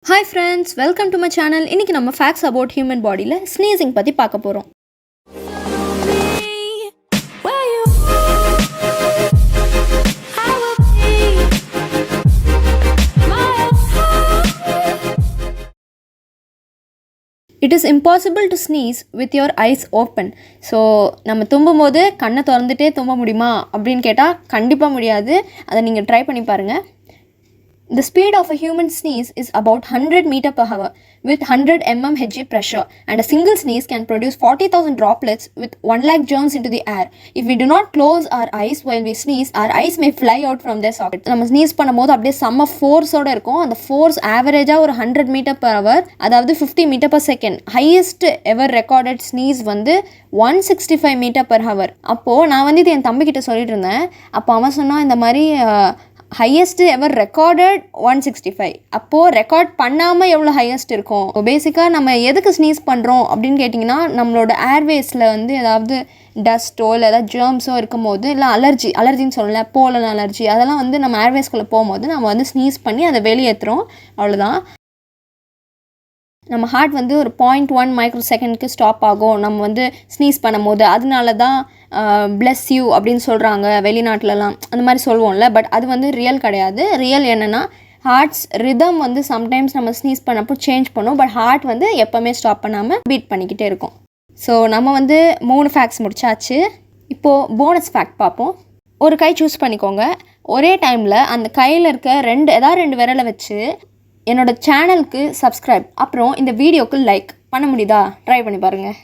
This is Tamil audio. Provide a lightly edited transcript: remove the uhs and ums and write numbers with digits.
Hi friends, welcome to my channel. இன்னைக்கு நம்ம facts about human bodyல sneezing பத்தி பார்க்க போறோம். It is impossible to sneeze with your eyes open. So நம்ம தும்பும்போது கண்ணை திறந்துட்டே தும்ப முடியுமா அப்படின்னு கேட்டால் கண்டிப்பாக முடியாது. அதை நீங்கள் ட்ரை பண்ணி பாருங்கள். The speed of a human sneeze is about 100 meter per hour with 100 mm Hg pressure, and a single sneeze can produce 40,000 droplets with 1 lakh germs into the air. If we do not close our eyes while we sneeze, our eyes may fly out from their socket. நம்ம ஸ்னீஸ் பண்ணும்போது அப்படியே செம்ம ஃபோர்ஸோடு இருக்கும். அந்த ஃபோர்ஸ் ஆவரேஜாக ஒரு 100 மீட்டர் per hour, அதாவது 50 metre per second. Highest ever recorded sneeze வந்து 165 மீட்டர் per hour. அப்போது நான் இது என் தம்பிக்கிட்ட சொல்லிட்டு இருந்தேன். அப்போ அவன் சொன்னான் இந்த மாதிரி ஹையஸ்ட் எவர் ரெக்கார்டட் 165. அப்போது ரெக்கார்ட் பண்ணாமல் எவ்வளோ ஹையஸ்ட் இருக்கும். பேசிக்காக நம்ம எதுக்கு ஸ்னீஸ் பண்ணுறோம் அப்படின்னு கேட்டிங்கன்னா, நம்மளோட ஏர்வேஸில் ஏதாவது டஸ்ட்டோ இல்லை ஏதாவது ஜேர்ம்ஸோ இருக்கும் போது, இல்லை அலர்ஜின்னு சொல்லலை, போலன் அலர்ஜி, அதெல்லாம் நம்ம ஏர்வேஸ்குள்ளே போகும்போது நம்ம ஸ்னீஸ் பண்ணி அதை வெளியேற்றுறோம். அவ்வளோதான். நம்ம ஹார்ட் ஒரு 0.1 மைக்ரோ செகண்ட்க்கு ஸ்டாப் ஆகும் நம்ம ஸ்னீஸ் பண்ணும் போது. அதனால தான் பிளஸ் யூ அப்படின்னு சொல்கிறாங்க வெளிநாட்டிலலாம், அந்த மாதிரி சொல்லுவோம்ல. பட் அது ரியல் கிடையாது. ரியல் என்னென்னா, ஹார்ட்ஸ் ரிதம் சம்டைம்ஸ் நம்ம ஸ்னீஸ் பண்ணப்போ சேஞ்ச் பண்ணும். பட் ஹார்ட் எப்போவுமே ஸ்டாப் பண்ணாமல் பீட் பண்ணிக்கிட்டே இருக்கும். ஸோ நம்ம 3 ஃபேக்ட்ஸ் முடிச்சாச்சு. இப்போது போனஸ் ஃபேக்ட் பார்ப்போம். ஒரு கை சூஸ் பண்ணிக்கோங்க. ஒரே டைமில் அந்த கையில் இருக்க ஏதாவது 2 விரலை வச்சு என்னோடய சேனலுக்கு சப்ஸ்கிரைப், அப்புறம் இந்த வீடியோக்கு லைக் பண்ண முடியுதா? ட்ரை பண்ணி பாருங்கள்.